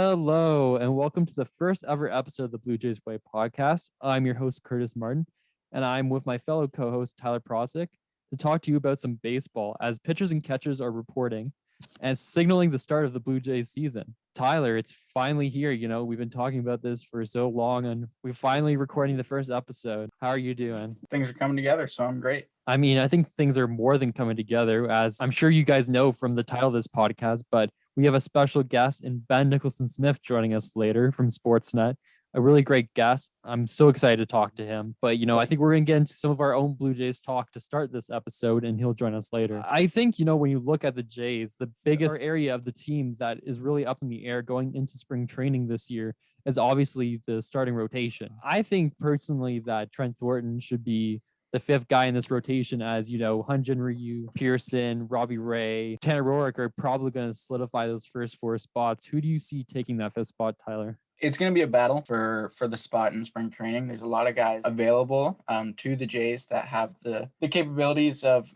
Hello, and welcome to the first ever episode of the Blue Jays Way podcast. I'm your host, Curtis Martin, and I'm with my fellow co-host, Tyler Procyk, to talk to you about some baseball as pitchers and catchers are reporting and signaling the start of the Blue Jays season. Tyler, it's finally here. We've been talking about this for so long, and we're finally recording the first episode. How are you doing? Things are coming together, so I'm great. I mean, I think things are more than coming together, as I'm sure you guys know from the title of this podcast, but we have a special guest in Ben Nicholson-Smith joining us later from Sportsnet. A really great guest. I'm so excited to talk to him. But, I think we're going to get into some of our own Blue Jays talk to start this episode, and he'll join us later. I think, when you look at the Jays, the biggest area of the team that is really up in the air going into spring training this year is obviously the starting rotation. I think personally that Trent Thornton should be the fifth guy in this rotation, as Hyun-Jin Ryu, Pearson, Robbie Ray, Tanner Roark are probably going to solidify those first four spots. Who do you see taking that fifth spot, Tyler? It's going to be a battle for the spot in spring training. There's a lot of guys available to the Jays that have the capabilities of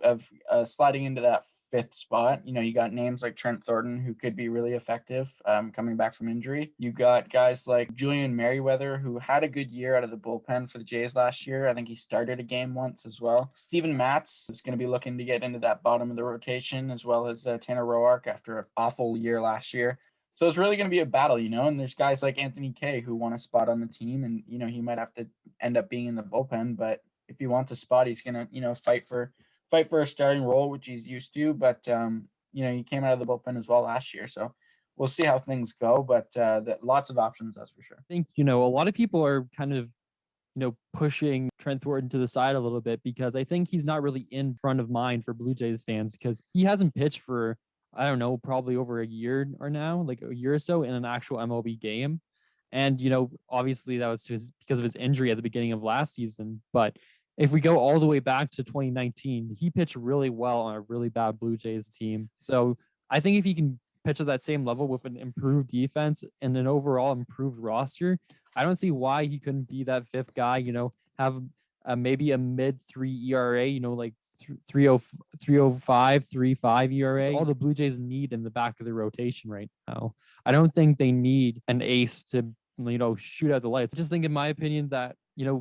sliding into that fifth spot. You got names like Trent Thornton, who could be really effective coming back from injury. You got guys like Julian Merriweather, who had a good year out of the bullpen for the Jays last year. I think he started a game once as well. Steven Matz is going to be looking to get into that bottom of the rotation, as well as Tanner Roark after an awful year last year. So it's really going to be a battle, and there's guys like Anthony Kay who want a spot on the team, and, he might have to end up being in the bullpen, but if he wants a spot, he's going to, fight for a starting role, which he's used to, but, he came out of the bullpen as well last year, so we'll see how things go, but lots of options, that's for sure. I think, a lot of people are kind of, pushing Trent Thornton to the side a little bit because I think he's not really in front of mind for Blue Jays fans because he hasn't pitched for, I don't know, probably over a year or now, like a year or so in an actual MLB game. And, obviously that was because of his injury at the beginning of last season. But if we go all the way back to 2019, he pitched really well on a really bad Blue Jays team. So I think if he can pitch at that same level with an improved defense and an overall improved roster, I don't see why he couldn't be that fifth guy, have maybe a mid 3 ERA, like 3.05, 3.5 ERA. That's all the Blue Jays need in the back of the rotation right now. I don't think they need an ace to, shoot out the lights. I just think, in my opinion, that,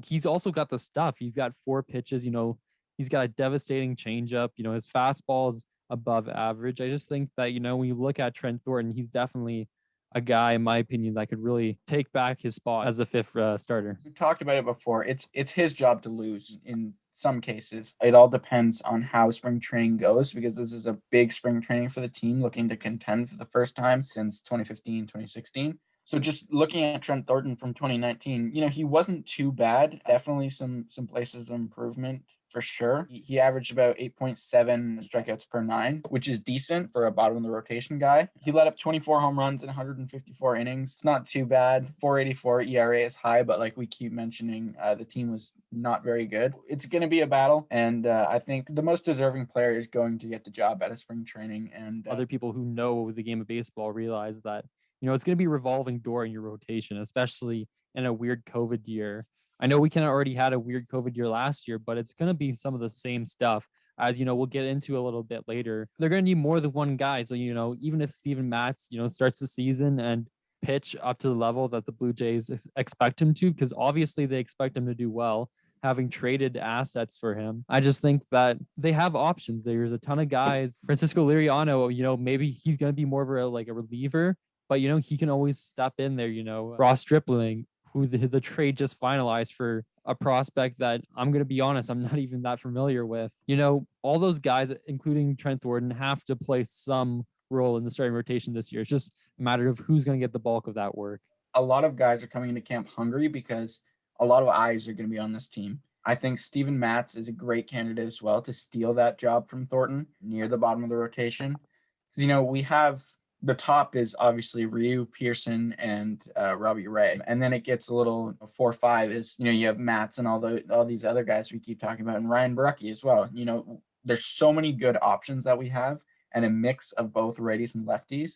he's also got the stuff. He's got 4 pitches, he's got a devastating changeup. His fastball is above average. I just think that, when you look at Trent Thornton, he's definitely a guy, in my opinion, that could really take back his spot as the fifth starter. We've talked about it before. It's his job to lose in some cases. It all depends on how spring training goes, because this is a big spring training for the team looking to contend for the first time since 2015, 2016. So just looking at Trent Thornton from 2019, he wasn't too bad. Definitely some places of improvement for sure. He averaged about 8.7 strikeouts per 9, which is decent for a bottom of the rotation guy. He let up 24 home runs in 154 innings. It's not too bad. 4.84 ERA is high, but like we keep mentioning, the team was not very good. It's going to be a battle, and I think the most deserving player is going to get the job out of spring training. And other people who know the game of baseball realize that it's going to be a revolving door in your rotation, especially in a weird COVID year. I know we kind of already had a weird COVID year last year, but it's going to be some of the same stuff, as, we'll get into a little bit later. They're going to need more than one guy. So, even if Steven Matz, starts the season and pitch up to the level that the Blue Jays expect him to, because obviously they expect him to do well, having traded assets for him. I just think that they have options. There's a ton of guys. Francisco Liriano, maybe he's going to be more of a reliever, but, he can always step in there. Ross Stripling, who the trade just finalized for a prospect that, I'm going to be honest, I'm not even that familiar with. All those guys, including Trent Thornton, have to play some role in the starting rotation this year. It's just a matter of who's going to get the bulk of that work. A lot of guys are coming into camp hungry because a lot of eyes are going to be on this team. I think Steven Matz is a great candidate as well to steal that job from Thornton near the bottom of the rotation. Because, we have the top is obviously Ryu, Pearson, and Robbie Ray. And then it gets a little 4-5 is, you have Matz and all these other guys we keep talking about, and Ryan Barucki as well. There's so many good options that we have, and a mix of both righties and lefties,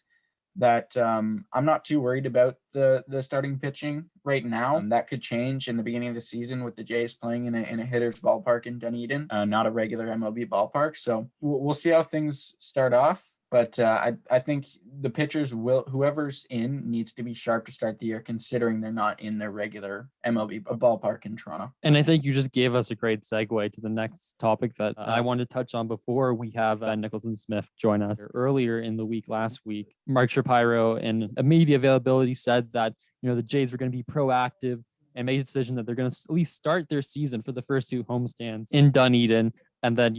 that I'm not too worried about the starting pitching right now. That could change in the beginning of the season with the Jays playing in a hitter's ballpark in Dunedin, not a regular MLB ballpark. So we'll see how things start off. But I think the pitchers whoever's in needs to be sharp to start the year, considering they're not in their regular MLB ballpark in Toronto. And I think you just gave us a great segue to the next topic that I wanted to touch on before we have Ben Nicholson-Smith join us. Earlier in the week, last week, Mark Shapiro in a media availability said that, the Jays were going to be proactive and made a decision that they're going to at least start their season for the first two homestands in Dunedin, and then,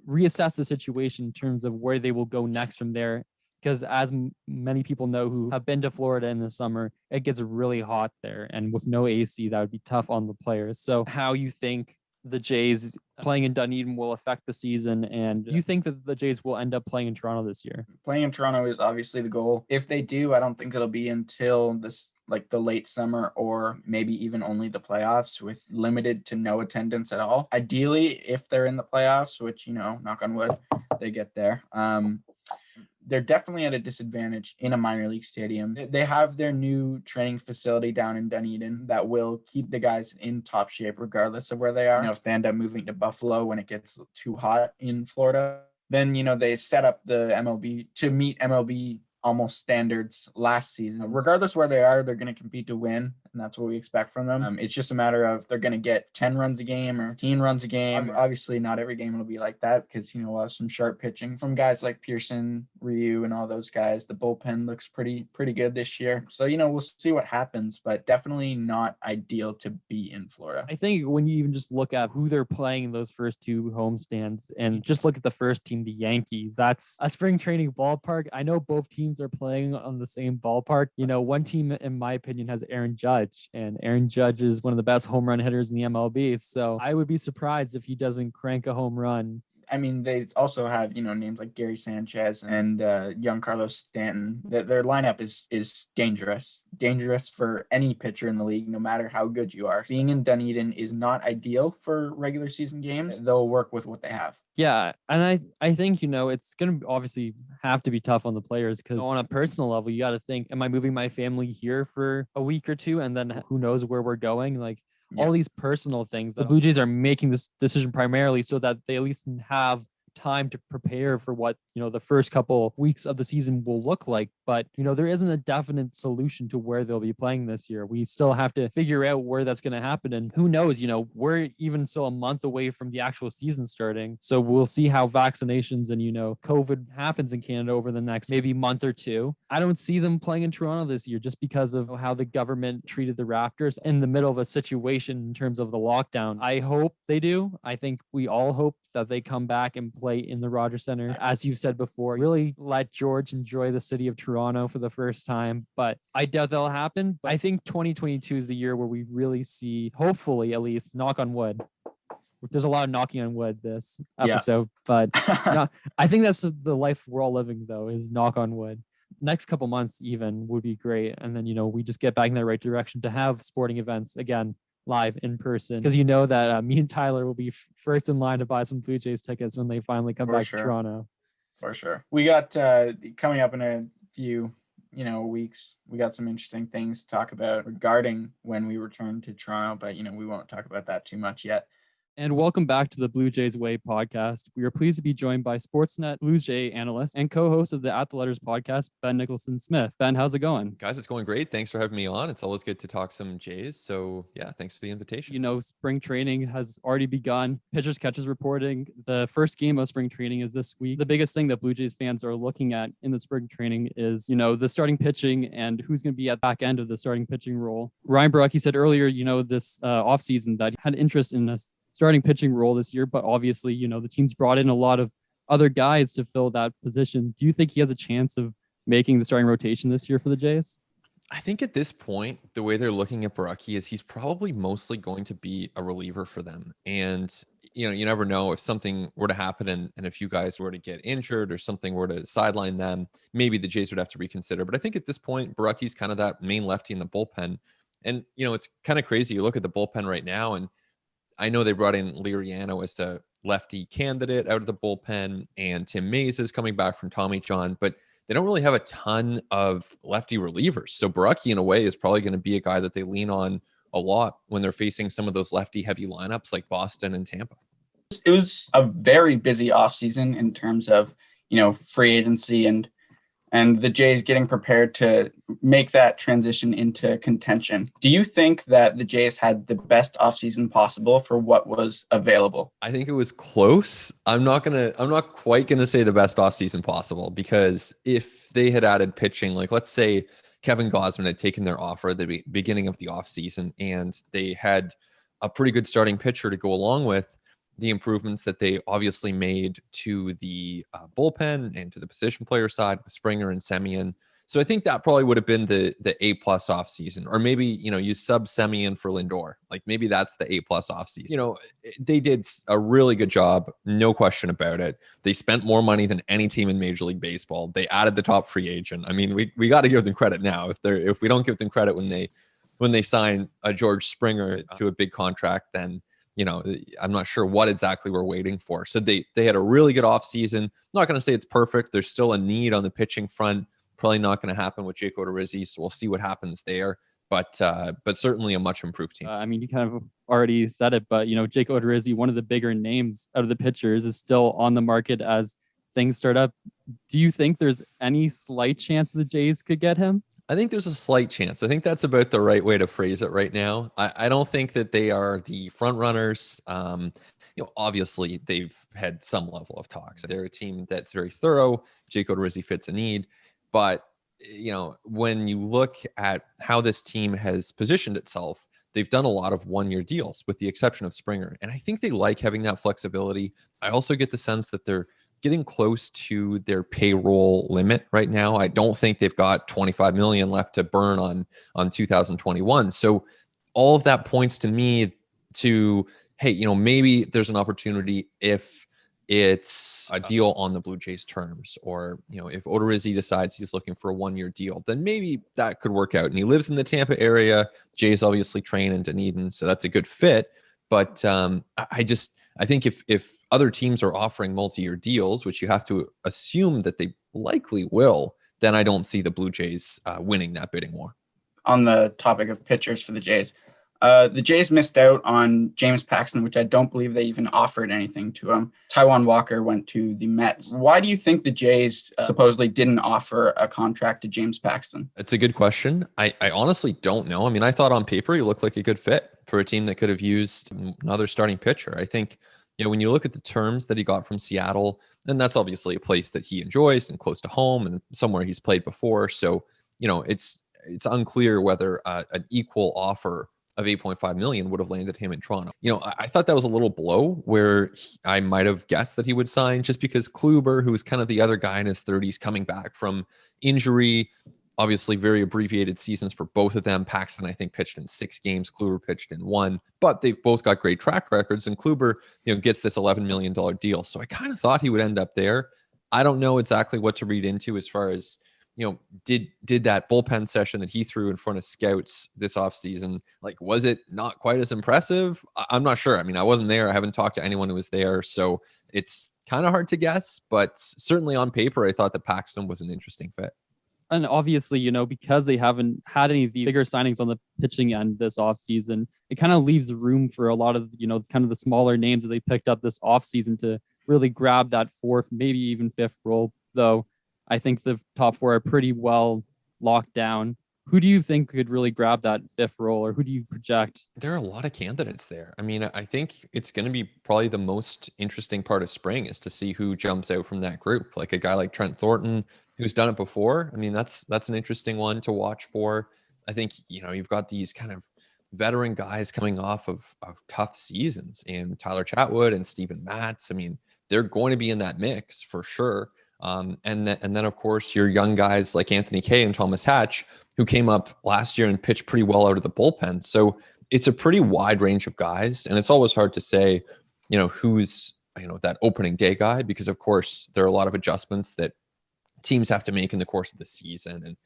reassess the situation in terms of where they will go next from there. Because as many people know who have been to Florida in the summer, it gets really hot there. And with no AC, that would be tough on the players. So how you think the Jays playing in Dunedin will affect the season? And do you think that the Jays will end up playing in Toronto this year? Playing in Toronto is obviously the goal. If they do, I don't think it'll be until this, like the late summer, or maybe even only the playoffs with limited to no attendance at all. Ideally, if they're in the playoffs, which, knock on wood, they get there. They're definitely at a disadvantage in a minor league stadium. They have their new training facility down in Dunedin that will keep the guys in top shape regardless of where they are. If they end up moving to Buffalo when it gets too hot in Florida, then, they set up the MLB to meet MLB almost standards last season. Regardless where they are, they're going to compete to win, and that's what we expect from them. It's just a matter of they're going to get 10 runs a game or 15 runs a game. Obviously, not every game will be like that because, we'll have some sharp pitching from guys like Pearson, Ryu, and all those guys. The bullpen looks pretty good this year. So, we'll see what happens, but definitely not ideal to be in Florida. I think when you even just look at who they're playing in those first two homestands and just look at the first team, the Yankees, that's a spring training ballpark. I know both teams are playing on the same ballpark. One team, in my opinion, has Aaron Judge, and Aaron Judge is one of the best home run hitters in the MLB. So I would be surprised if he doesn't crank a home run. I mean, they also have, names like Gary Sanchez and young Carlos Stanton. Their lineup is dangerous for any pitcher in the league, no matter how good you are. Being in Dunedin is not ideal for regular season games. They'll work with what they have. Yeah, and I think, it's going to obviously have to be tough on the players because on a personal level, you got to think, am I moving my family here for a week or two? And then who knows where we're going? Like, all these personal things. The Blue Jays are making this decision primarily so that they at least have time to prepare for what, the first couple weeks of the season will look like. But, there isn't a definite solution to where they'll be playing this year. We still have to figure out where that's going to happen. And who knows, we're even still a month away from the actual season starting. So we'll see how vaccinations and, COVID happens in Canada over the next maybe month or two. I don't see them playing in Toronto this year just because of how the government treated the Raptors in the middle of a situation in terms of the lockdown. I hope they do. I think we all hope that they come back and play in the Rogers Center. As you've said before, really let George enjoy the city of Toronto for the first time, but I doubt that'll happen. But I think 2022 is the year where we really see, hopefully at least, knock on wood. There's a lot of knocking on wood this episode, but I think that's the life we're all living, though, is knock on wood. Next couple months even would be great. And then, we just get back in the right direction to have sporting events again, live in person, because that me and Tyler will be first in line to buy some Blue Jays tickets when they finally come back to Toronto. For sure. We got coming up in a few weeks, we got some interesting things to talk about regarding when we return to Toronto, but we won't talk about that too much yet. And welcome back to the Blue Jays Way podcast. We are pleased to be joined by Sportsnet Blue Jay analyst and co-host of the At the Letters podcast, Ben Nicholson-Smith. Ben, how's it going? Guys, it's going great. Thanks for having me on. It's always good to talk some Jays. So yeah, thanks for the invitation. Spring training has already begun. Pitchers catchers reporting. The first game of spring training is this week. The biggest thing that Blue Jays fans are looking at in the spring training is, the starting pitching and who's going to be at the back end of the starting pitching role. Ryan Barucki said earlier, this offseason that he had interest in this starting pitching role this year, but obviously, the team's brought in a lot of other guys to fill that position. Do you think he has a chance of making the starting rotation this year for the Jays? I think at this point, the way they're looking at Barucki is he's probably mostly going to be a reliever for them. And, you never know if something were to happen and a few guys were to get injured or something were to sideline them, maybe the Jays would have to reconsider. But I think at this point, Barucki's kind of that main lefty in the bullpen. And, it's kind of crazy. You look at the bullpen right now, and I know they brought in Liriano as the lefty candidate out of the bullpen, and Tim Mays is coming back from Tommy John, but they don't really have a ton of lefty relievers. So Barucki, in a way, is probably going to be a guy that they lean on a lot when they're facing some of those lefty-heavy lineups like Boston and Tampa. It was a very busy offseason in terms of, free agency and the Jays getting prepared to make that transition into contention. Do you think that the Jays had the best offseason possible for what was available? I think it was close. I'm not quite gonna say the best offseason possible, because if they had added pitching, like let's say Kevin Gausman had taken their offer at the beginning of the offseason and they had a pretty good starting pitcher to go along with the improvements that they obviously made to the bullpen and to the position player side with Springer and Semien. So I think that probably would have been the A+ offseason, or maybe, you sub Semien for Lindor. Like maybe that's the A+ offseason. They did a really good job, no question about it. They spent more money than any team in Major League Baseball. They added the top free agent. I mean, we got to give them credit now. If we don't give them credit when they sign a George Springer to a big contract, then I'm not sure what exactly we're waiting for. So they had a really good offseason. I'm not going to say it's perfect. There's still a need on the pitching front. Probably not going to happen with Jake Odorizzi, so we'll see what happens there. But certainly a much improved team. I mean, you kind of already said it, but Jake Odorizzi, one of the bigger names out of the pitchers, is still on the market as things start up. Do you think there's any slight chance the Jays could get him? I think there's a slight chance. I think that's about the right way to phrase it right now. I don't think that they are the front runners. Obviously they've had some level of talks. They're a team that's very thorough. Jake Odorizzi fits a need, but when you look at how this team has positioned itself, they've done a lot of one-year deals with the exception of Springer. And I think they like having that flexibility. I also get the sense that they're getting close to their payroll limit right now. I don't think they've got $25 million left to burn on 2021. So all of that points to me to, hey, maybe there's an opportunity if it's a deal on the Blue Jays terms, or, if Odorizzi decides he's looking for a one-year deal, then maybe that could work out. And he lives in the Tampa area. Jays obviously train in Dunedin, so that's a good fit. But I think if other teams are offering multi-year deals, which you have to assume that they likely will, then I don't see the Blue Jays winning that bidding war. On the topic of pitchers for the Jays, the Jays missed out on James Paxton, which I don't believe they even offered anything to him. Taijuan Walker went to the Mets. Why do you think the Jays supposedly didn't offer a contract to James Paxton? It's a good question. I honestly don't know. I mean, I thought on paper he looked like a good fit for a team that could have used another starting pitcher. I think, when you look at the terms that he got from Seattle, and that's obviously a place that he enjoys and close to home and somewhere he's played before. So, it's unclear whether an equal offer of $8.5 million would have landed him in Toronto. I thought that was a little below where I might have guessed that he would sign, just because Kluber, who was kind of the other guy in his 30s coming back from injury, obviously very abbreviated seasons for both of them. Paxton, I think, pitched in 6 games. Kluber pitched in 1, but they've both got great track records, and Kluber, gets this $11 million deal. So I kind of thought he would end up there. I don't know exactly what to read into as far as, did that bullpen session that he threw in front of scouts this offseason, like, was it not quite as impressive? I'm not sure. I mean, I wasn't there. I haven't talked to anyone who was there, so it's kind of hard to guess, but certainly on paper, I thought that Paxton was an interesting fit. And obviously, because they haven't had any of these bigger signings on the pitching end this offseason, it kind of leaves room for a lot of, kind of the smaller names that they picked up this offseason to really grab that 4th, maybe even 5th role. Though I think the top 4 are pretty well locked down. Who do you think could really grab that 5th role, or who do you project? There are a lot of candidates there. I mean, I think it's going to be probably the most interesting part of spring is to see who jumps out from that group. Like a guy like Trent Thornton, who's done it before. I mean, that's an interesting one to watch for. I think, you've got these kind of veteran guys coming off of tough seasons, and Tyler Chatwood and Steven Matz. I mean, they're going to be in that mix for sure. And then of course your young guys like Anthony Kay and Thomas Hatch, who came up last year and pitched pretty well out of the bullpen. So it's a pretty wide range of guys, and it's always hard to say, who's, that opening day guy, because of course there are a lot of adjustments that teams have to make in the course of the season. And,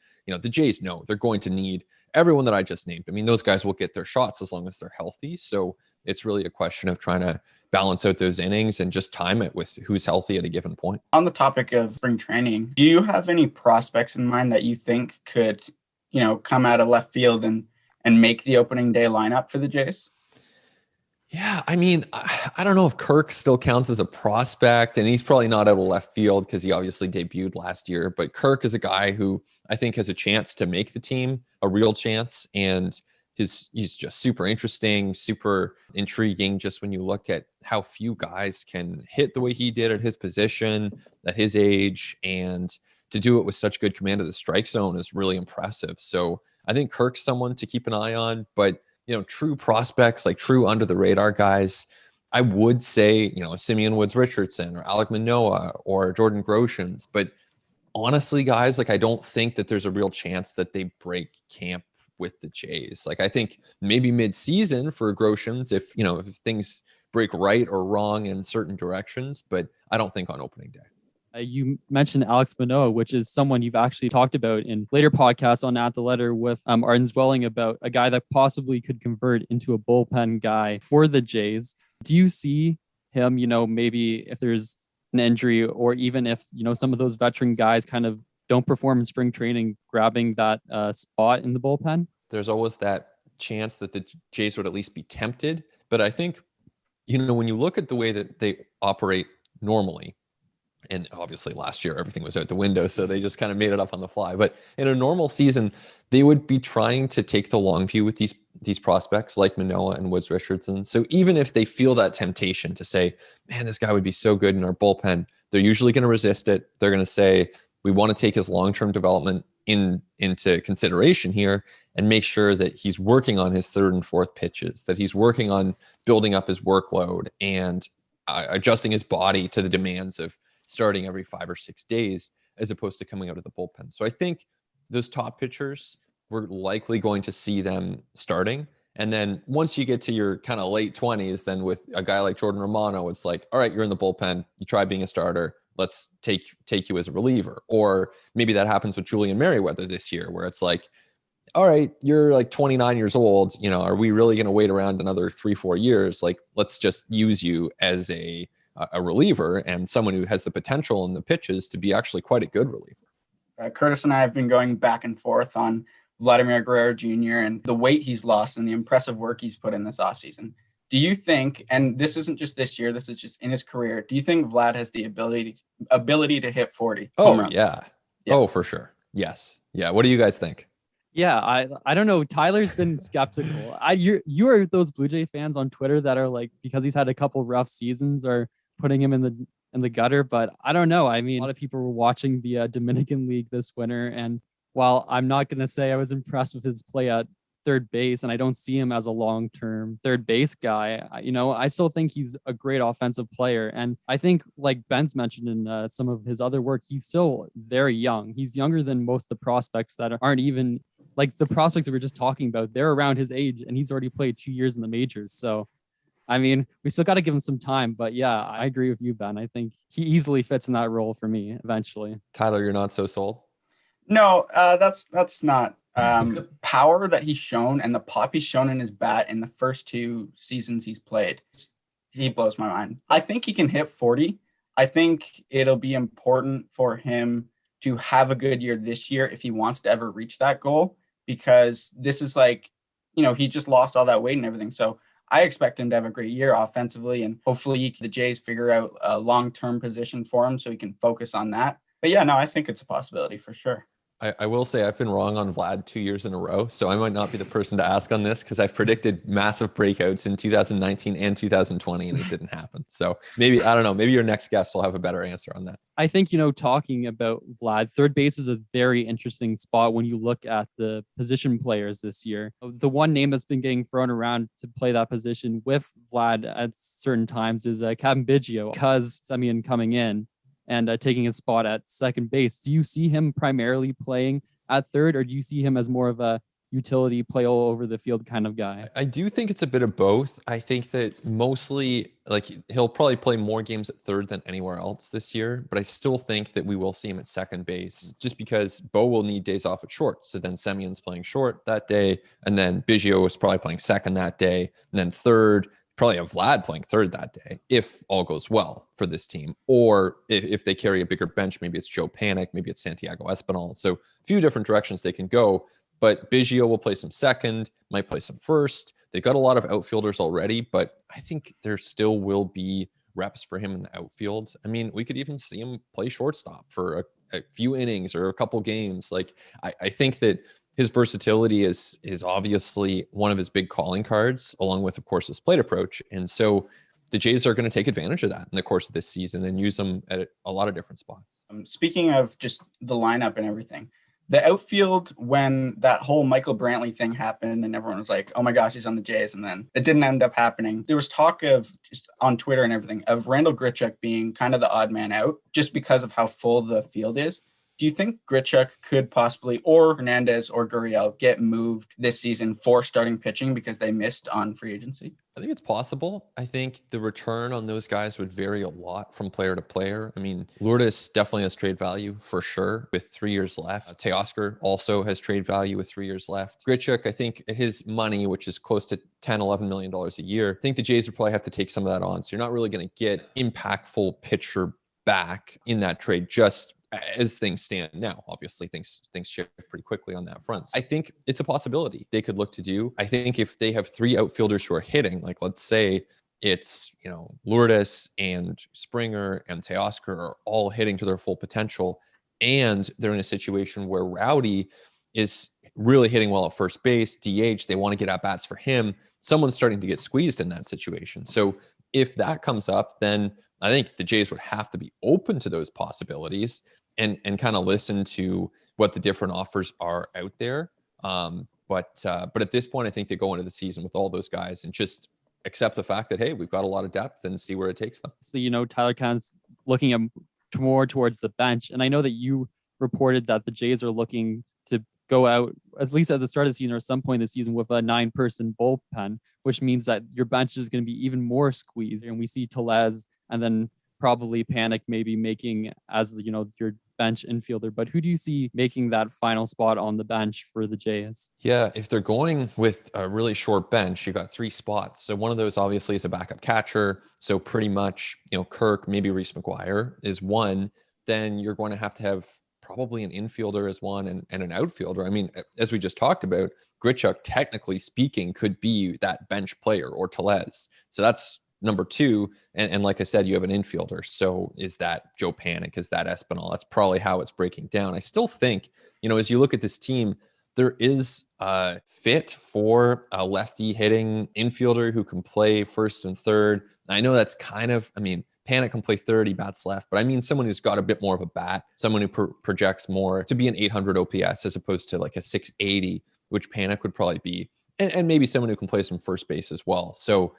the Jays know they're going to need everyone that I just named. I mean, those guys will get their shots as long as they're healthy. So it's really a question of trying to balance out those innings and just time it with who's healthy at a given point. On the topic of spring training, do you have any prospects in mind that you think could, come out of left field and make the opening day lineup for the Jays? Yeah, I mean, I don't know if Kirk still counts as a prospect, and he's probably not out of left field because he obviously debuted last year. But Kirk is a guy who I think has a chance to make the team, a real chance, and he's just super interesting, super intriguing. Just when you look at how few guys can hit the way he did at his position, at his age, and to do it with such good command of the strike zone is really impressive. So I think Kirk's someone to keep an eye on, but true prospects, like true under the radar guys, I would say, Simeon Woods Richardson or Alek Manoah or Jordan Groshans. But honestly, guys, like I don't think that there's a real chance that they break camp with the Jays. Like I think maybe mid-season for Groshans if things break right or wrong in certain directions, but I don't think on opening day. You mentioned Alex Manoah, which is someone you've actually talked about in later podcasts on At the Letter with Arden Zwelling about a guy that possibly could convert into a bullpen guy for the Jays. Do you see him, maybe if there's an injury or even if, some of those veteran guys kind of don't perform in spring training, grabbing that spot in the bullpen? There's always that chance that the Jays would at least be tempted. But I think, when you look at the way that they operate normally, and obviously last year everything was out the window, so they just kind of made it up on the fly. But in a normal season, they would be trying to take the long view with these prospects like Manoah and Woods Richardson. So even if they feel that temptation to say, man, this guy would be so good in our bullpen, they're usually going to resist it. They're going to say, we want to take his long-term development into consideration here and make sure that he's working on his third and fourth pitches, that he's working on building up his workload and adjusting his body to the demands of starting every 5 or 6 days as opposed to coming out of the bullpen. So I think those top pitchers, we're likely going to see them starting. And then once you get to your kind of late 20s, then with a guy like Jordan Romano, it's like, all right, you're in the bullpen. You try being a starter. Let's take you as a reliever. Or maybe that happens with Julian Merriweather this year, where it's like, all right, you're like 29 years old. Are we really going to wait around another 3-4 years? Like, let's just use you as a reliever and someone who has the potential and the pitches to be actually quite a good reliever. Curtis and I have been going back and forth on Vladimir Guerrero Jr. and the weight he's lost and the impressive work he's put in this offseason. Do you think, and this isn't just this year, this is just in his career, do you think Vlad has the ability to hit 40? Oh, yeah. Oh, for sure. Yes. Yeah. What do you guys think? Yeah, I don't know. Tyler's been skeptical. You are those Blue Jay fans on Twitter that are like, because he's had a couple rough seasons, are putting him in the gutter. But I don't know. I mean, a lot of people were watching the Dominican League this winter, and while I'm not going to say I was impressed with his play at third base, and I don't see him as a long-term third base guy, I still think he's a great offensive player. And I think, like Ben's mentioned in some of his other work, he's still very young. He's younger than most of the prospects that aren't even like the prospects that we were just talking about. They're around his age, and he's already played 2 years in the majors. So, I mean, we still got to give him some time. But yeah, I agree with you, Ben. I think he easily fits in that role for me eventually. Tyler, you're not so sold? No, that's not. The power that he's shown and the pop he's shown in his bat in the first 2 seasons he's played, he blows my mind. I think he can hit 40. I think it'll be important for him to have a good year this year if he wants to ever reach that goal, because this is like, he just lost all that weight and everything. So I expect him to have a great year offensively, and hopefully the Jays figure out a long-term position for him so he can focus on that. But yeah, no, I think it's a possibility for sure. I will say I've been wrong on Vlad 2 years in a row, so I might not be the person to ask on this because I've predicted massive breakouts in 2019 and 2020 and it didn't happen. So maybe, I don't know, maybe your next guest will have a better answer on that. I think, talking about Vlad, third base is a very interesting spot when you look at the position players this year. The one name that's been getting thrown around to play that position with Vlad at certain times is Kevin Biggio, because Semyon coming in and taking his spot at second base. Do you see him primarily playing at third, or do you see him as more of a utility play all over the field kind of guy? I do think it's a bit of both. I think that mostly, like, he'll probably play more games at third than anywhere else this year, but I still think that we will see him at second base just because Bo will need days off at short. So then Semyon's playing short that day, and then Biggio was probably playing second that day, and then third, probably have Vlad playing third that day if all goes well for this team. Or if they carry a bigger bench, maybe it's Joe Panic, maybe it's Santiago Espinal. So a few different directions they can go. but Biggio will play some second, might play some first. They've got a lot of outfielders already, but I think there still will be reps for him in the outfield. I mean, we could even see him play shortstop for a few innings or a couple games. Like, I think that his versatility is obviously one of his big calling cards, along with, of course, his plate approach. And so the Jays are going to take advantage of that in the course of this season and use them at a lot of different spots. Speaking of just the lineup and everything, the outfield, when that whole Michael Brantley thing happened and everyone was like, oh my gosh, he's on the Jays, and then it didn't end up happening. There was talk of, just on Twitter and everything, of Randall Grichuk being kind of the odd man out just because of how full the field is. Do you think Grichuk could possibly, or Hernandez or Gurriel, get moved this season for starting pitching because they missed on free agency? I think it's possible. I think the return on those guys would vary a lot from player to player. I mean, Lourdes definitely has trade value for sure with 3 years left. Teoscar also has trade value with 3 years left. Grichuk, I think his money, which is close to $10-11 million a year, I think the Jays would probably have to take some of that on. So you're not really going to get impactful pitcher back in that trade just as things stand now. Obviously things shift pretty quickly on that front. I think it's a possibility they could look to do. I think if they have 3 outfielders who are hitting, like let's say it's, Lourdes and Springer and Teoscar are all hitting to their full potential, and they're in a situation where Rowdy is really hitting well at first base, DH, they want to get at bats for him. Someone's starting to get squeezed in that situation. So if that comes up, then I think the Jays would have to be open to those possibilities and kind of listen to what the different offers are out there. But at this point, I think they go into the season with all those guys and just accept the fact that, hey, we've got a lot of depth, and see where it takes them. So, Tyler Cahn's looking at more towards the bench. And I know that you reported that the Jays are looking to go out, at least at the start of the season or some point this season, with a 9-person bullpen, which means that your bench is going to be even more squeezed. And we see Tellez and then probably Panik maybe making as, your bench infielder. But who do you see making that final spot on the bench for the Jays? Yeah, if they're going with a really short bench, you've got 3 spots. So one of those obviously is a backup catcher. So pretty much, Kirk, maybe Reese McGuire is one. Then you're going to have probably an infielder as one and an outfielder. I mean, as we just talked about, Grichuk, technically speaking, could be that bench player, or Tellez. So that's number 2. And like I said, you have an infielder. So is that Joe Panik? Is that Espinal? That's probably how it's breaking down. I still think, as you look at this team, there is a fit for a lefty hitting infielder who can play first and third. I know that's Panik can play third, he bats left, but I mean someone who's got a bit more of a bat, someone who projects more to be an 800 OPS as opposed to like a 680, which Panik would probably be, and maybe someone who can play some first base as well. So,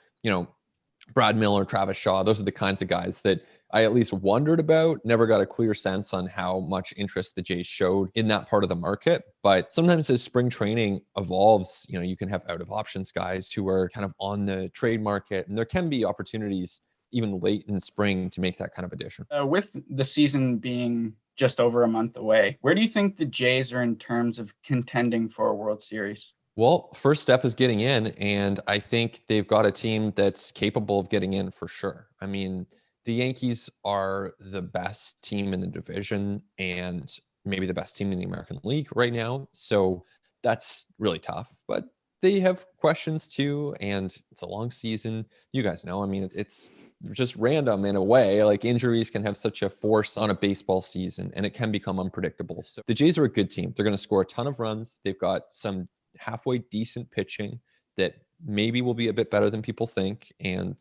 Brad Miller, Travis Shaw, those are the kinds of guys that I at least wondered about. Never got a clear sense on how much interest the Jays showed in that part of the market. But sometimes as spring training evolves, you can have out of options guys who are kind of on the trade market, and there can be opportunities even late in spring to make that kind of addition. With the season being just over a month away, where do you think the Jays are in terms of contending for a World Series? Well, first step is getting in, and I think they've got a team that's capable of getting in for sure. I mean, the Yankees are the best team in the division and maybe the best team in the American League right now. So that's really tough, but they have questions too, and it's a long season. You guys know, I mean, it's just random in a way. Like, injuries can have such a force on a baseball season, and it can become unpredictable. So the Jays are a good team. They're going to score a ton of runs. They've got some halfway decent pitching that maybe will be a bit better than people think, and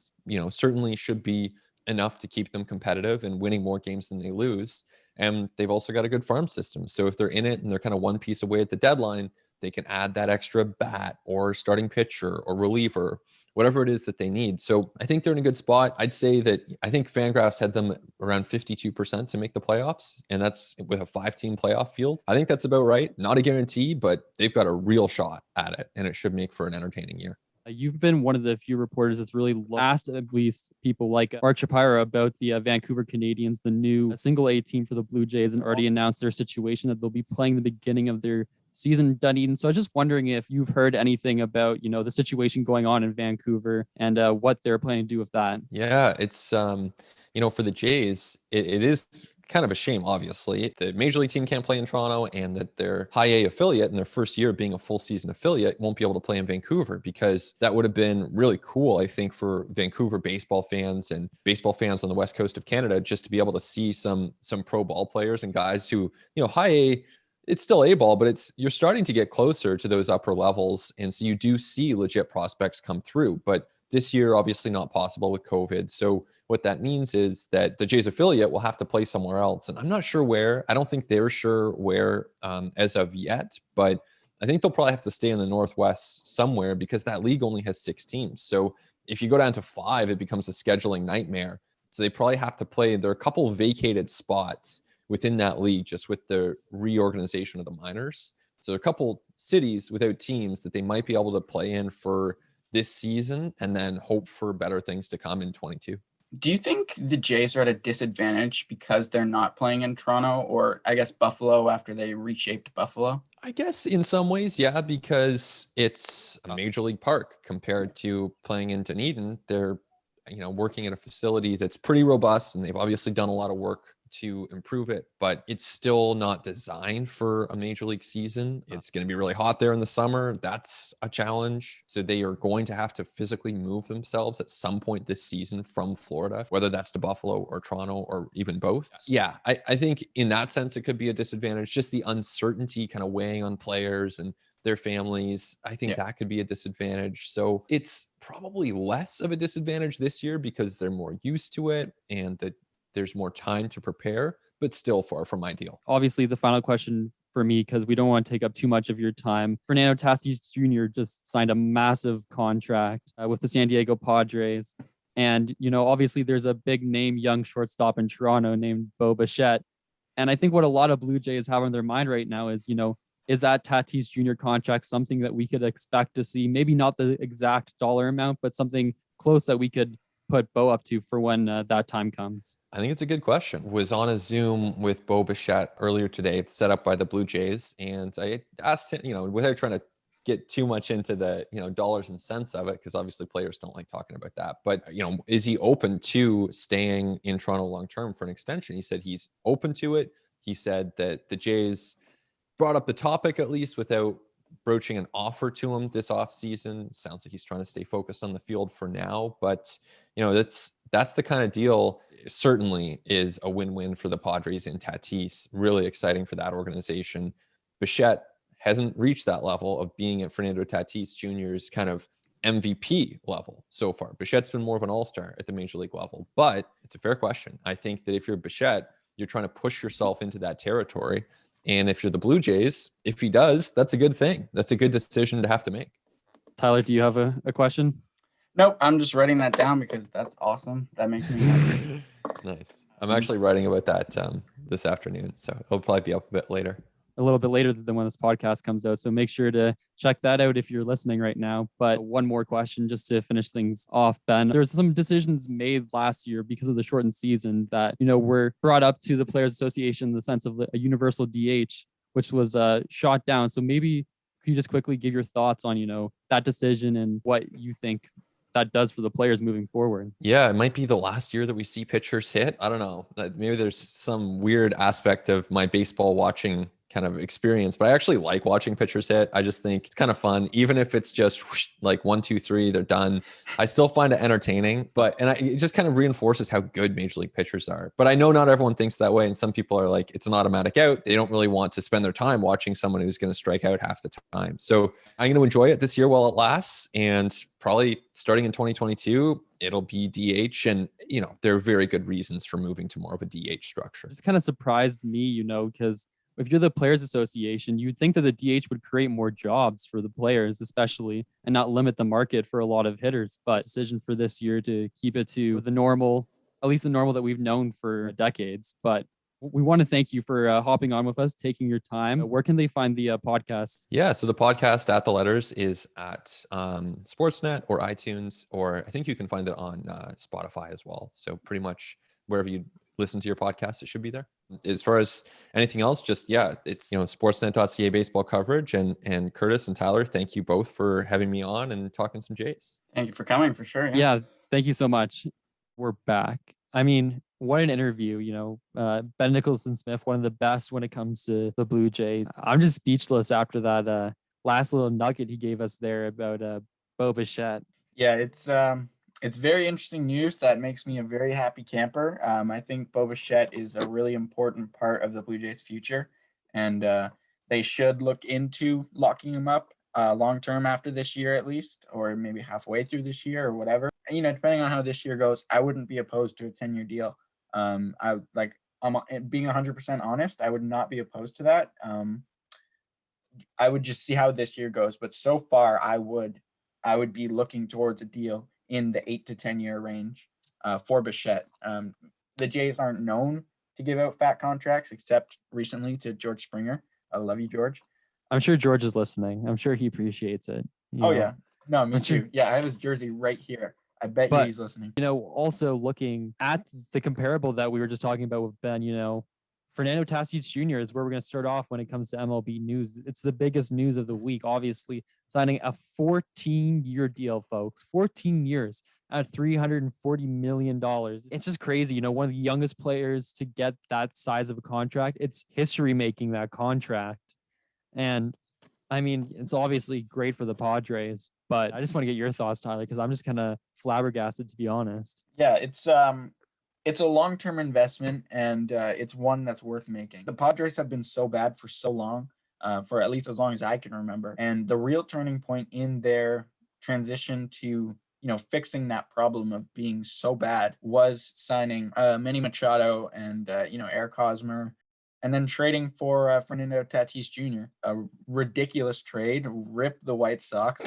certainly should be enough to keep them competitive and winning more games than they lose. And they've also got a good farm system, so if they're in it and they're kind of one piece away at the deadline, they can add that extra bat or starting pitcher or reliever, whatever it is that they need. So I think they're in a good spot. I'd say that I think Fangraphs had them around 52% to make the playoffs, and that's with a 5-team playoff field. I think that's about right. Not a guarantee, but they've got a real shot at it, and it should make for an entertaining year. You've been one of the few reporters that's really asked at least people like Mark Shapiro about the Vancouver Canadians, the new single-A team for the Blue Jays, and already announced their situation that they'll be playing the beginning of their season Dunedin. So I was just wondering if you've heard anything about, the situation going on in Vancouver and what they're planning to do with that. Yeah, it's, for the Jays, it is kind of a shame, obviously. The Major League team can't play in Toronto, and that their high A affiliate in their first year being a full season affiliate won't be able to play in Vancouver, because that would have been really cool, I think, for Vancouver baseball fans and baseball fans on the west coast of Canada, just to be able to see some pro ball players and guys who, high A, it's still A ball, but you're starting to get closer to those upper levels. And so you do see legit prospects come through. But this year, obviously not possible with COVID. So what that means is that the Jays affiliate will have to play somewhere else. And I'm not sure where. I don't think they're sure where as of yet, but I think they'll probably have to stay in the Northwest somewhere, because that league only has 6 teams. So if you go down to 5, it becomes a scheduling nightmare. So they probably have to play. There are a couple of vacated spots within that league, just with the reorganization of the minors. So there are a couple cities without teams that they might be able to play in for this season, and then hope for better things to come in 22. Do you think the Jays are at a disadvantage because they're not playing in Toronto, or I guess Buffalo after they reshaped Buffalo? I guess in some ways, yeah, because it's a major league park compared to playing in Dunedin. They're, working at a facility that's pretty robust, and they've obviously done a lot of work to improve it, but it's still not designed for a major league season. It's going to be really hot there in the summer. That's a challenge. So they are going to have to physically move themselves at some point this season from Florida, whether that's to Buffalo or Toronto or even both. Yes. Yeah, I think in that sense, it could be a disadvantage. Just the uncertainty kind of weighing on players and their families. I think that could be a disadvantage. So it's probably less of a disadvantage this year because they're more used to it, and that there's more time to prepare, but still far from ideal. Obviously, the final question for me, because we don't want to take up too much of your time. Fernando Tatis Jr. just signed a massive contract with the San Diego Padres. And, obviously there's a big name young shortstop in Toronto named Bo Bichette. And I think what a lot of Blue Jays have on their mind right now is, is that Tatis Jr. contract something that we could expect to see? Maybe not the exact dollar amount, but something close that we could put Bo up to for when that time comes? I think it's a good question. Was on a Zoom with Bo Bichette earlier today, set up by the Blue Jays, and I asked him, without trying to get too much into the dollars and cents of it, because obviously players don't like talking about that, but is he open to staying in Toronto long term for an extension? He said he's open to it. He said that the Jays brought up the topic, at least without broaching an offer to him this offseason. Sounds like he's trying to stay focused on the field for now, but that's the kind of deal. Certainly is a win-win for the Padres and Tatis. Really exciting for that organization. Bichette hasn't reached that level of being at Fernando Tatis Jr.'s kind of MVP level so far. Bichette's been more of an all-star at the major league level, but it's a fair question. I think that if you're Bichette, you're trying to push yourself into that territory. And if you're the Blue Jays, if he does, that's a good thing. That's a good decision to have to make. Tyler, do you have a question? Nope, I'm just writing that down because that's awesome. That makes me happy. Nice. I'm actually writing about that this afternoon, so it'll probably be up a bit later. A little bit later than when this podcast comes out. So make sure to check that out if you're listening right now. But one more question just to finish things off, Ben. There's some decisions made last year because of the shortened season that, were brought up to the Players Association in the sense of a universal DH, which was shot down. So maybe can you just quickly give your thoughts on, that decision and what you think that does for the players moving forward? Yeah, it might be the last year that we see pitchers hit. I don't know. Maybe there's some weird aspect of my baseball watching kind of experience, but I actually like watching pitchers hit. I just think it's kind of fun, even if it's just whoosh, like 1, 2, 3, they're done. I still find it entertaining, it just kind of reinforces how good major league pitchers are. But I know not everyone thinks that way, and some people are like, it's an automatic out. They don't really want to spend their time watching someone who's going to strike out half the time. So I'm going to enjoy it this year while it lasts, and probably starting in 2022, it'll be DH. And, there are very good reasons for moving to more of a DH structure. It's kind of surprised me, because if you're the Players Association, you'd think that the DH would create more jobs for the players, especially, and not limit the market for a lot of hitters. But decision for this year to keep it to the normal, at least the normal that we've known for decades. But we want to thank you for hopping on with us, taking your time. Where can they find the podcast? Yeah, so the podcast At the Letters is at Sportsnet or iTunes, or I think you can find it on Spotify as well. So pretty much wherever you listen to your podcast, it should be there. As far as anything else, just it's Sportsnet.ca baseball coverage, and Curtis and Tyler, thank you both for having me on and talking some Jays. Thank you for coming, for sure. Yeah, thank you so much. We're back. I mean, what an interview. Ben Nicholson-Smith, one of the best when it comes to the Blue Jays. I'm just speechless after that last little nugget he gave us there about Bo Bichette. Yeah, it's very interesting news that makes me a very happy camper. I think Bo Bichette is a really important part of the Blue Jays' future, and they should look into locking him up long term after this year at least, or maybe halfway through this year or whatever. Depending on how this year goes, I wouldn't be opposed to a 10-year deal. I'm being 100% honest, I would not be opposed to that. I would just see how this year goes, but so far I would be looking towards a deal in the 8 to 10-year range for Bichette. The Jays aren't known to give out fat contracts, except recently to George Springer. I love you, George. I'm sure George is listening. I'm sure he appreciates it. Yeah. No, me I'm too. sure. Yeah, I have his jersey right here. I bet you he's listening. Also looking at the comparable that we were just talking about with Ben, Fernando Tatis Jr. is where we're going to start off when it comes to MLB news. It's the biggest news of the week, obviously, signing a 14-year deal, folks. 14 years at $340 million. It's just crazy. One of the youngest players to get that size of a contract. It's history making that contract. And I mean, it's obviously great for the Padres, but I just want to get your thoughts, Tyler, because I'm just kind of flabbergasted, to be honest. Yeah, it's a long-term investment, and it's one that's worth making. The Padres have been so bad for so long, for at least as long as I can remember. And the real turning point in their transition to, fixing that problem of being so bad was signing Manny Machado and, Eric Hosmer, and then trading for Fernando Tatis Jr. A ridiculous trade, rip the White Sox.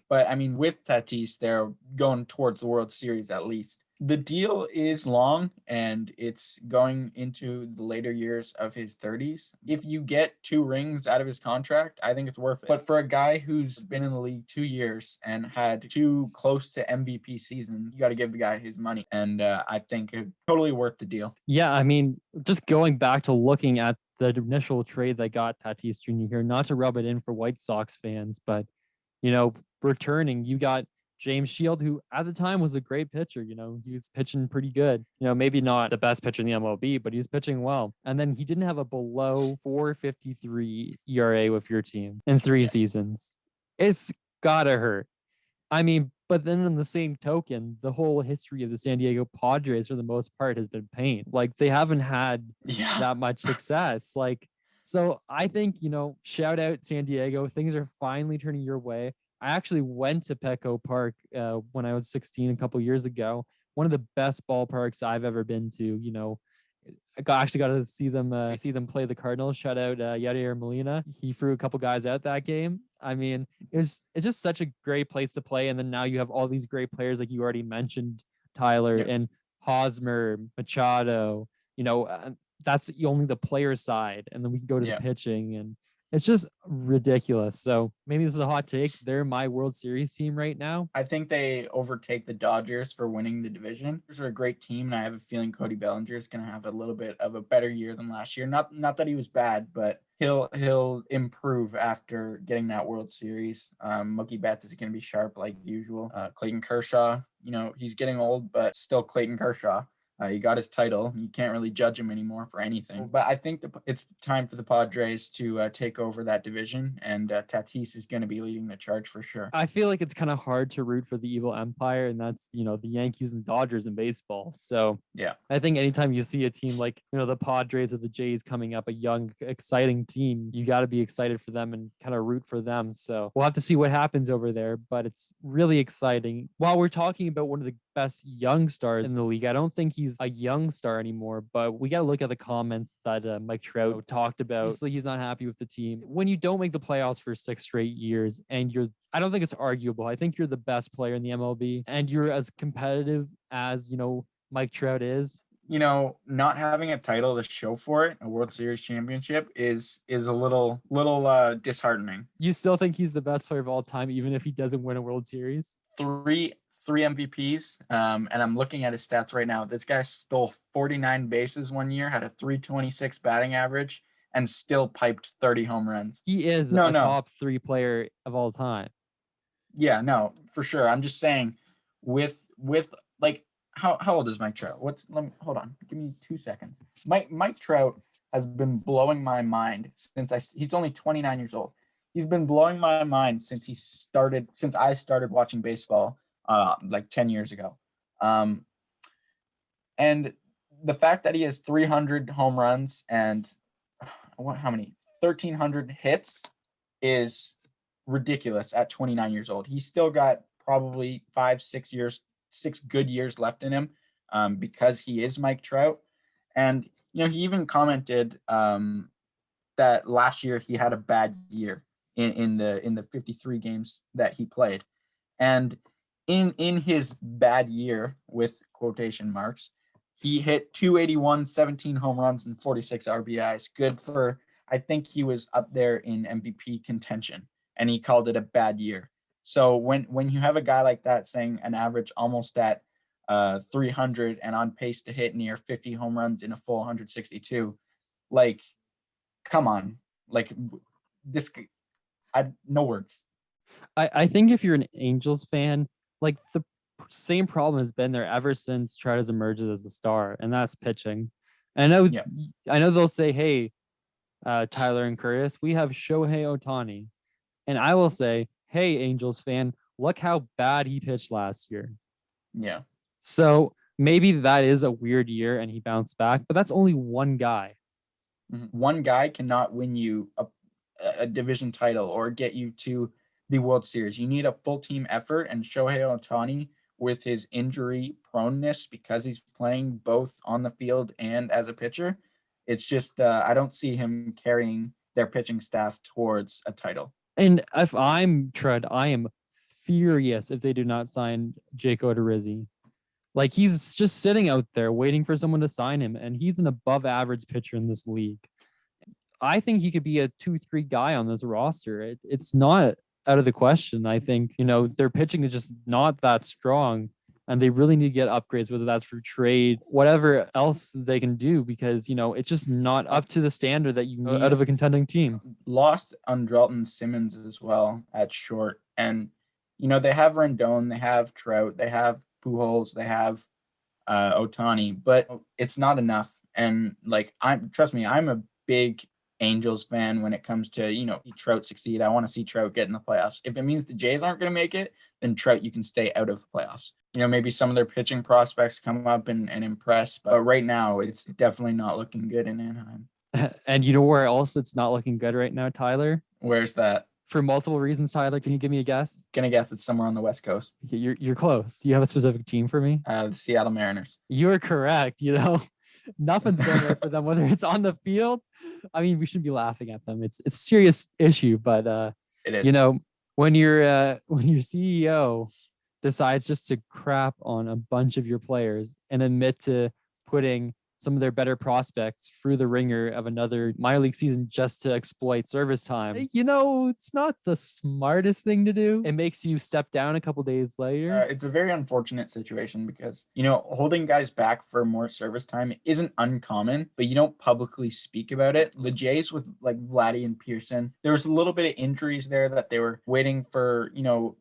But, I mean, with Tatis, they're going towards the World Series at least. The deal is long, and it's going into the later years of his 30s. If you get 2 rings out of his contract, I think it's worth it. But for a guy who's been in the league 2 years and had 2 close to MVP seasons, you got to give the guy his money. And I think it's totally worth the deal. Yeah, I mean, just going back to looking at the initial trade that got Tatis Jr. here, not to rub it in for White Sox fans, but, returning, you got James Shield, who at the time was a great pitcher. He was pitching pretty good. Maybe not the best pitcher in the MLB, but he's pitching well. And then he didn't have a below 4.53 ERA with your team in 3 seasons. It's gotta hurt. I mean, but then in the same token, the whole history of the San Diego Padres, for the most part, has been pain. Like, they haven't had that much success. So I think, shout out San Diego. Things are finally turning your way. I actually went to Petco Park when I was 16 a couple years ago. One of the best ballparks I've ever been to. I actually got to see them play the Cardinals. Shout out Yadier Molina. He threw a couple guys out that game. I mean, it's just such a great place to play. And then now you have all these great players, like you already mentioned, Tyler, and Hosmer, Machado. That's only the player side, and then we can go to the pitching, and it's just ridiculous. So maybe this is a hot take. They're my World Series team right now. I think they overtake the Dodgers for winning the division. They're a great team, and I have a feeling Cody Bellinger is going to have a little bit of a better year than last year. Not that he was bad, but he'll improve after getting that World Series. Mookie Betts is going to be sharp like usual. Clayton Kershaw, he's getting old, but still Clayton Kershaw. He got his title. You can't really judge him anymore for anything. But I think it's time for the Padres to take over that division, and Tatis is going to be leading the charge for sure. I feel like it's kind of hard to root for the evil empire, and that's, the Yankees and Dodgers in baseball. So yeah, I think anytime you see a team like, the Padres or the Jays coming up, a young, exciting team, you got to be excited for them and kind of root for them. So we'll have to see what happens over there, but it's really exciting. While we're talking about one of the best young stars in the league, I don't think he's a young star anymore, but we got to look at the comments that Mike Trout talked about. Obviously, he's not happy with the team. When you don't make the playoffs for 6 straight years, and I don't think it's arguable. I think you're the best player in the MLB, and you're as competitive as, Mike Trout is. Not having a title to show for it, a World Series championship, is a little disheartening. You still think he's the best player of all time, even if he doesn't win a World Series? Three MVPs, and I'm looking at his stats right now. This guy stole 49 bases one year, had a 326 batting average, and still piped 30 home runs. He is a top 3 player of all time. Yeah, no, for sure. I'm just saying, with like how old is Mike Trout? Hold on. Give me 2 seconds. Mike Trout has been blowing my mind he's only 29 years old. He's been blowing my mind since I started watching baseball like 10 years ago. And the fact that he has 300 home runs and how many 1,300 hits is ridiculous at 29 years old. He's still got probably 6 good years left in him because he is Mike Trout. And, he even commented that last year he had a bad year in the 53 games that he played. And in his bad year, with quotation marks, he hit 281, 17 home runs, and 46 RBIs. Good for, I think he was up there in MVP contention, and he called it a bad year. So when you have a guy like that saying an average almost at 300 and on pace to hit near 50 home runs in a full 162, like, come on, like this, no words. I think if you're an Angels fan, like the same problem has been there ever since Trout has emerged as a star, and that's pitching. And I know they'll say, hey, Tyler and Curtis, we have Shohei Ohtani. And I will say, hey, Angels fan, look how bad he pitched last year. Yeah. So maybe that is a weird year and he bounced back, but that's only one guy. One guy cannot win you a division title or get you to the World Series. You need a full team effort, and Shohei Ohtani, with his injury proneness, because he's playing both on the field and as a pitcher, it's just I don't see him carrying their pitching staff towards a title. And if I'm Tread, I am furious if they do not sign Jake Odorizzi. Like, he's just sitting out there waiting for someone to sign him, and he's an above average pitcher in this league. I think he could be a 2-3 guy on this roster. It's not out of the question. I think, their pitching is just not that strong, and they really need to get upgrades, whether that's for trade, whatever else they can do, because, it's just not up to the standard that you need out of a contending team. Lost Andrelton Simmons as well at short. And, they have Rendon, they have Trout, they have Pujols, they have Ohtani, but it's not enough. And trust me, I'm a big Angels fan when it comes to, see Trout succeed. I want to see Trout get in the playoffs. If it means the Jays aren't going to make it, then Trout, you can stay out of the playoffs. Maybe some of their pitching prospects come up and impress, but right now it's definitely not looking good in Anaheim. And you know where else it's not looking good right now, Tyler? Where's that? For multiple reasons, Tyler. Can you give me a guess? Gonna guess it's somewhere on the West Coast. You're close. Do you have a specific team for me? The Seattle Mariners. You're correct. Nothing's going right for them, whether it's on the field. I mean, we shouldn't be laughing at them. It's a serious issue, but it is. When your CEO decides just to crap on a bunch of your players and admit to putting some of their better prospects through the ringer of another minor league season just to exploit service time, it's not the smartest thing to do. It makes you step down a couple days later. It's a very unfortunate situation because, holding guys back for more service time isn't uncommon, but you don't publicly speak about it. The Jays with Vladdy and Pearson, there was a little bit of injuries there that they were waiting for,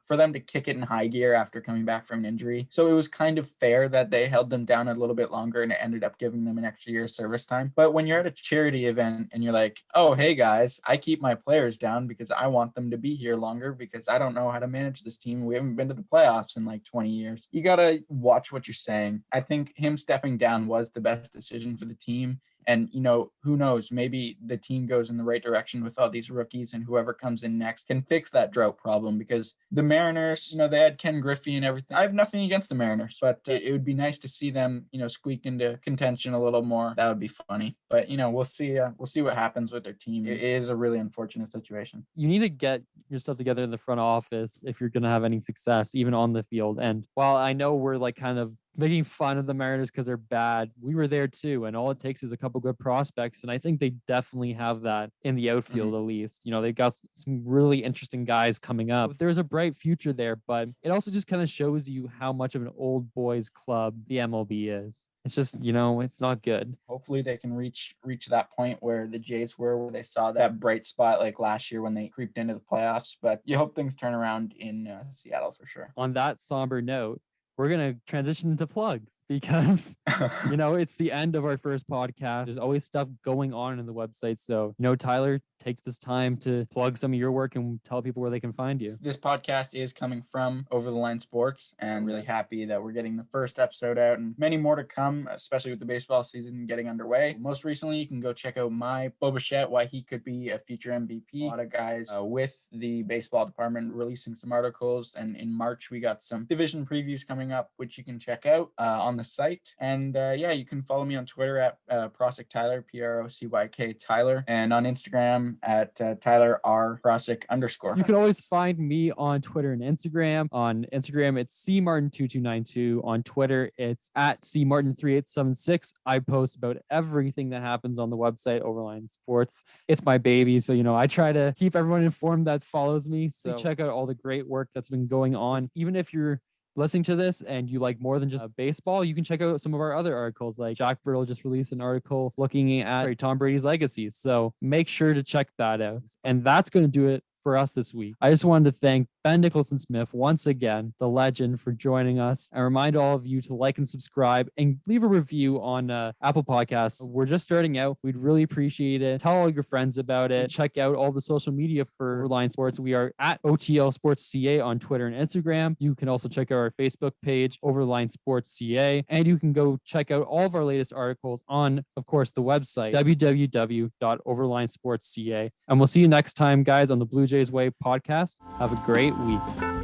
for them to kick it in high gear after coming back from an injury. So it was kind of fair that they held them down a little bit longer, and it ended up giving them an extra year of service time. But when you're at a charity event and you're like, oh, hey guys, I keep my players down because I want them to be here longer because I don't know how to manage this team. We haven't been to the playoffs in 20 years. You got to watch what you're saying. I think him stepping down was the best decision for the team. And, who knows, maybe the team goes in the right direction with all these rookies, and whoever comes in next can fix that drought problem, because the Mariners, they had Ken Griffey and everything. I have nothing against the Mariners, but it would be nice to see them, squeak into contention a little more. That would be funny. But, we'll see what happens with their team. It is a really unfortunate situation. You need to get yourself together in the front office if you're going to have any success, even on the field. And while I know we're kind of making fun of the Mariners because they're bad, we were there too, and all it takes is a couple good prospects, and I think they definitely have that in the outfield. At least they've got some really interesting guys coming up. There's a bright future there, but it also just kind of shows you how much of an old boys club the MLB is. It's just, it's not good. Hopefully they can reach that point where the Jays were, where they saw that bright spot last year when they creeped into the playoffs. But you hope things turn around in Seattle for sure. On that somber note, we're going to transition into plugs. because it's the end of our first podcast. There's always stuff going on in the website. So, Tyler, take this time to plug some of your work and tell people where they can find you. This podcast is coming from Over the Line Sports, and really happy that we're getting the first episode out and many more to come, especially with the baseball season getting underway. Most recently, you can go check out my Bo Bichette, why he could be a future MVP. A lot of guys with the baseball department releasing some articles, and in March we got some division previews coming up, which you can check out on the site. And you can follow me on Twitter at Procyk Tyler, Procyk Tyler, and on Instagram at Tyler R Procyk _. You can always find me on Twitter and Instagram. On Instagram, it's cmartin2292. On Twitter, it's at cmartin3876. I post about everything that happens on the website, Overline Sports. It's my baby, so I try to keep everyone informed that follows me. So check out all the great work that's been going on. Even if you're listening to this and you like more than just baseball, you can check out some of our other articles. Like Jack Burrell just released an article looking at Tom Brady's legacy. So make sure to check that out. And that's going to do it for us this week. I just wanted to thank Ben Nicholson-Smith once again, the legend, for joining us. I remind all of you to like and subscribe and leave a review on Apple Podcasts. We're just starting out. We'd really appreciate it. Tell all your friends about it. Check out all the social media for Overline Sports. We are at OTL Sports CA on Twitter and Instagram. You can also check out our Facebook page, Overline Sports CA, and you can go check out all of our latest articles on, of course, the website, www.overlinesportsca. And we'll see you next time, guys, on the Blue Jays Way podcast. Have a great week.